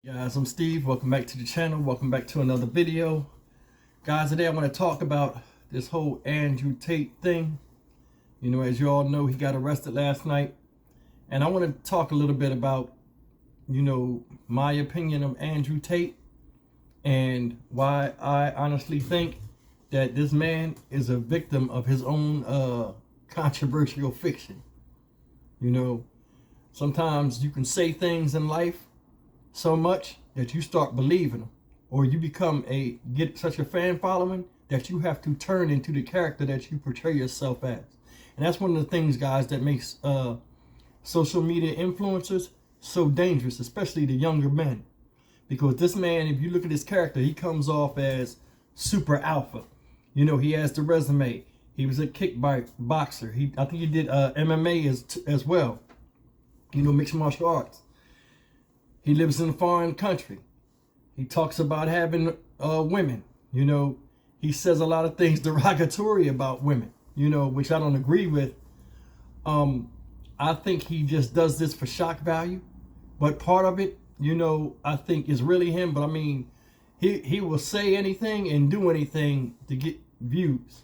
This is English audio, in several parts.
Guys, I'm Steve. Welcome back to the channel. Welcome back to another video. Guys, today I want to talk about this whole Andrew Tate thing. You know, as you all know, he got arrested last night. And I want to talk a little bit about, you know, my opinion of Andrew Tate and why I honestly think that this man is a victim of his own controversial fiction. You know, sometimes you can say things in life so much that you start believing them, or you get such a fan following that you have to turn into the character that you portray yourself as. And that's one of the things, guys, that makes social media influencers so dangerous, especially the younger men. Because this man, if you look at his character, he comes off as super alpha. You know, he has the resume. He was a kickboxer. I think he did MMA as well. You know, mixed martial arts. He lives in a foreign country. He talks about having women. You know, he says a lot of things derogatory about women, you know, which I don't agree with. I think he just does this for shock value. But part of it, you know, I think is really him. But I mean, he will say anything and do anything to get views.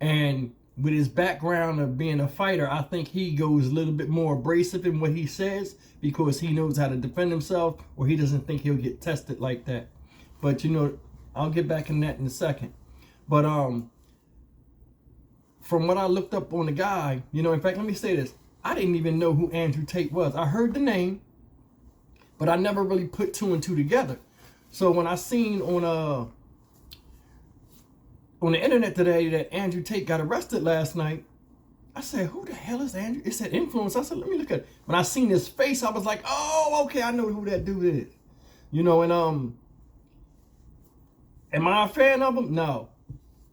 And with his background of being a fighter, I think he goes a little bit more abrasive in what he says because he knows how to defend himself, or he doesn't think he'll get tested like that. But, you know, I'll get back in that in a second. But from what I looked up on the guy, you know, in fact, let me say this. I didn't even know who Andrew Tate was. I heard the name, but I never really put two and two together. So when I seen on the internet today that Andrew Tate got arrested last night, I said, who the hell is Andrew? It said influence. I said, let me look at it. When I seen his face, I was like, oh, okay, I know who that dude is. You know, and am I a fan of him? No.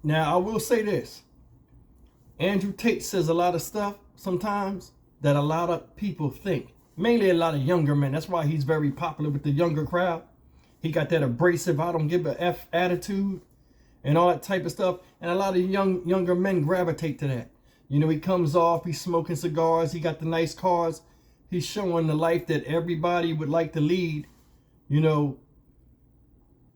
Now, I will say this. Andrew Tate says a lot of stuff sometimes that a lot of people think. Mainly a lot of younger men. That's why he's very popular with the younger crowd. He got that abrasive, I don't give a F attitude and all that type of stuff. And a lot of younger men gravitate to that. You know, he comes off, he's smoking cigars, he got the nice cars. He's showing the life that everybody would like to lead, you know,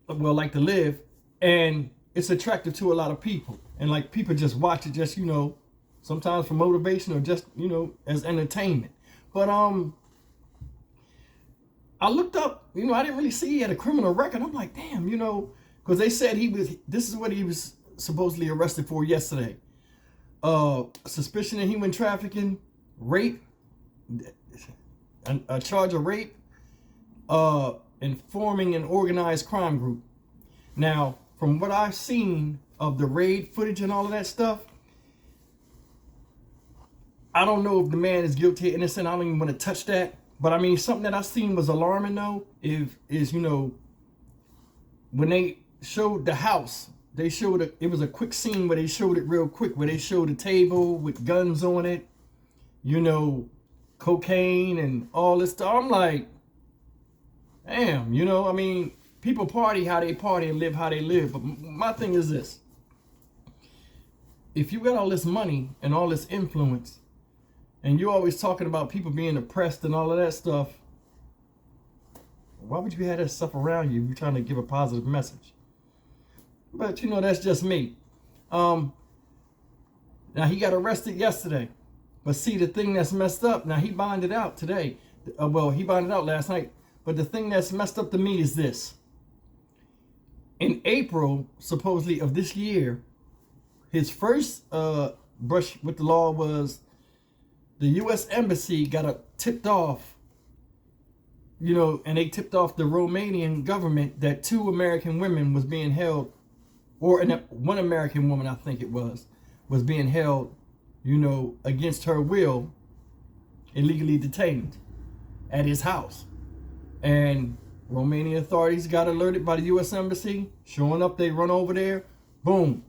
well, like to live. And it's attractive to a lot of people. And like people just watch it just, you know, sometimes for motivation or just, you know, as entertainment. But I looked up, you know, I didn't really see he had a criminal record. I'm like, damn, you know, because they said this is what he was supposedly arrested for yesterday. Suspicion of human trafficking, rape, a charge of rape, and forming an organized crime group. Now, from what I've seen of the raid footage and all of that stuff, I don't know if the man is guilty or innocent. I don't even want to touch that. But I mean, something that I seen was alarming though, is you know, when they showed the house, they showed it was a quick scene where they showed it real quick, where they showed a table with guns on it, you know, cocaine and all this stuff. I'm like, damn, you know, I mean, people party how they party and live how they live. But my thing is this. If you got all this money and all this influence, and you're always talking about people being oppressed and all of that stuff, why would you have that stuff around you if you're trying to give a positive message? But, you know, that's just me. Now, he got arrested yesterday. But see, the thing that's messed up, now he bonded out today. Well, he bonded out last night. But the thing that's messed up to me is this. In April, supposedly, of this year, his first brush with the law was the U.S. Embassy got tipped off, you know, and they tipped off the Romanian government that 2 American women was being held, or one American woman, I think it was being held, you know, against her will, illegally detained at his house. And Romanian authorities got alerted by the U.S. Embassy. Showing up, they run over there. Boom.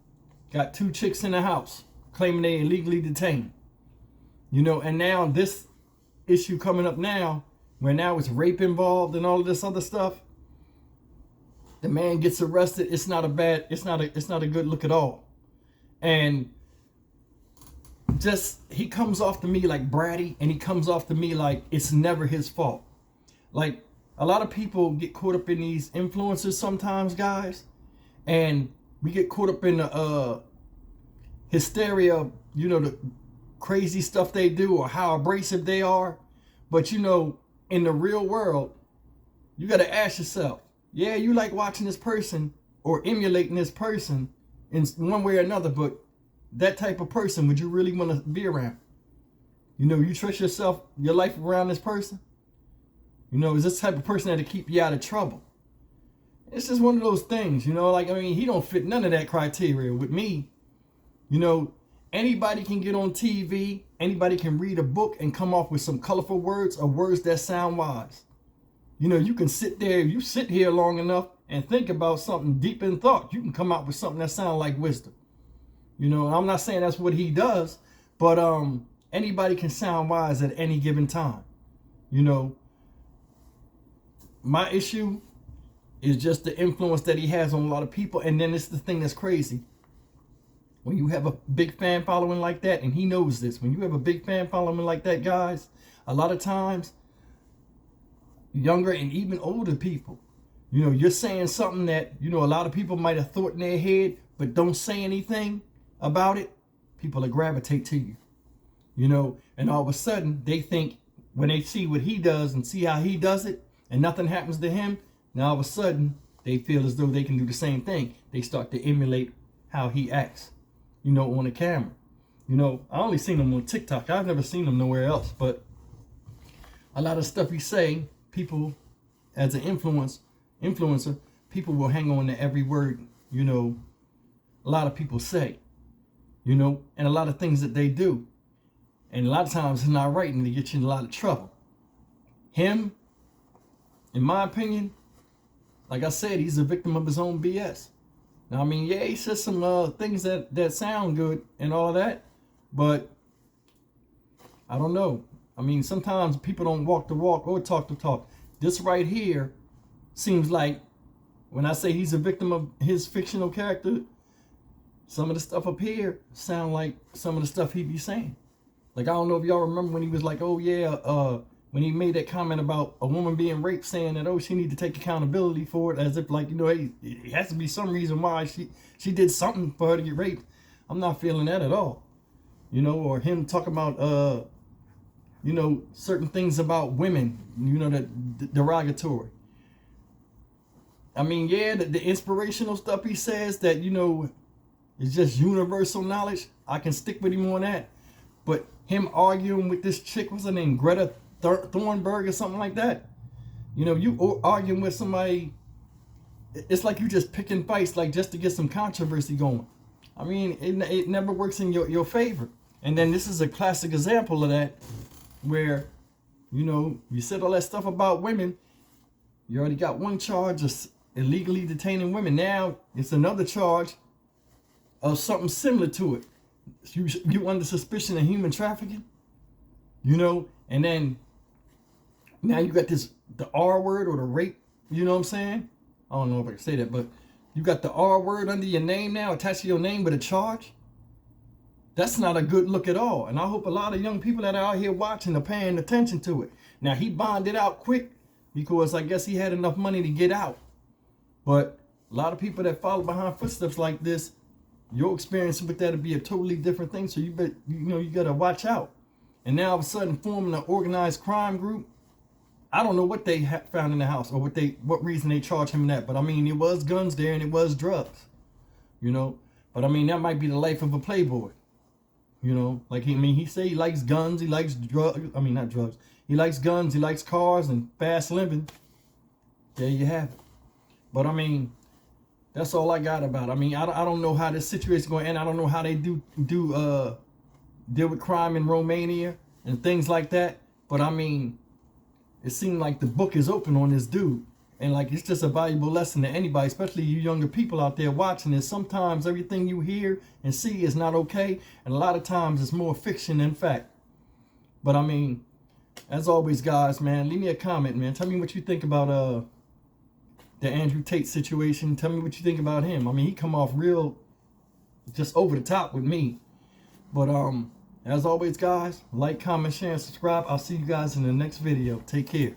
Got 2 chicks in the house claiming they illegally detained. You know, and now this issue coming up now, where now it's rape involved and all of this other stuff. The man gets arrested. It's not a good look at all. And just, he comes off to me like bratty, and he comes off to me like it's never his fault. Like, a lot of people get caught up in these influencers sometimes, guys, and we get caught up in the hysteria, you know, the crazy stuff they do or how abrasive they are. But you know, in the real world, you got to ask yourself, yeah, you like watching this person or emulating this person in one way or another, but that type of person, would you really want to be around? You know, you trust yourself, your life around this person? You know, is this type of person that'll keep you out of trouble? It's just one of those things, you know, like, I mean, he don't fit none of that criteria with me. You know, anybody can get on TV, anybody can read a book and come off with some colorful words or words that sound wise. You know, you can sit there, you sit here long enough and think about something deep in thought, you can come out with something that sounds like wisdom. You know, I'm not saying that's what he does, but anybody can sound wise at any given time. You know, my issue is just the influence that he has on a lot of people. And then it's the thing that's crazy. When you have a big fan following like that, and he knows this, when you have a big fan following like that, guys, a lot of times, younger and even older people, you know, you're saying something that, you know, a lot of people might have thought in their head, but don't say anything about it, people will gravitate to you. You know, and all of a sudden, they think, when they see what he does and see how he does it, and nothing happens to him, now all of a sudden, they feel as though they can do the same thing. They start to emulate how he acts, you know, on the camera. You know, I only seen him on TikTok. I've never seen him nowhere else. But a lot of stuff he say, people, as an influencer, people will hang on to every word, you know, a lot of people say, you know, and a lot of things that they do. And a lot of times it's not right and they get you in a lot of trouble. Him, in my opinion, like I said, he's a victim of his own BS. Now, I mean, yeah, he says some things that sound good and all that, but I don't know. I mean, sometimes people don't walk the walk or talk the talk. This right here seems like, when I say he's a victim of his fictional character, some of the stuff up here sound like some of the stuff he be saying. Like, I don't know if y'all remember when he was like, oh yeah, when he made that comment about a woman being raped, saying that, oh, she need to take accountability for it, as if like, you know, hey, it has to be some reason why she did something for her to get raped. I'm not feeling that at all. You know, or him talking about, you know, certain things about women, you know, that derogatory. I mean, yeah, the inspirational stuff he says that, you know, is just universal knowledge. I can stick with him on that. But him arguing with this chick, what's her name, Greta Thunberg or something like that. You know, you arguing with somebody, it's like you just picking fights, like just to get some controversy going. I mean, it never works in your favor. And then this is a classic example of that, where, you know, you said all that stuff about women. You already got one charge of illegally detaining women. Now it's another charge of something similar to it. You under suspicion of human trafficking, you know, and then now you got the R word or the rape, you know what I'm saying? I don't know if I can say that, but you got the R word under your name now, attached to your name with a charge. That's not a good look at all. And I hope a lot of young people that are out here watching are paying attention to it. Now, he bonded out quick because I guess he had enough money to get out. But a lot of people that follow behind footsteps like this, your experience with that would be a totally different thing. So you got to watch out. And now all of a sudden forming an organized crime group. I don't know what they found in the house or what reason they charged him in that. But I mean, it was guns there and it was drugs, you know. But I mean, that might be the life of a playboy, you know. Like, he say he likes guns, he likes drugs. I mean, not drugs. He likes guns, he likes cars and fast living. There you have it. But I mean, that's all I got about it. I mean, I don't know how this situation is going to end. I don't know how they deal with crime in Romania and things like that. But I mean, it seemed like the book is open on this dude. And like, it's just a valuable lesson to anybody, especially you younger people out there watching this. Sometimes everything you hear and see is not okay. And a lot of times it's more fiction than fact. But I mean, as always, guys, man, leave me a comment, man. Tell me what you think about the Andrew Tate situation. Tell me what you think about him. I mean, he come off real just over the top with me. But as always, guys, like, comment, share, and subscribe. I'll see you guys in the next video. Take care.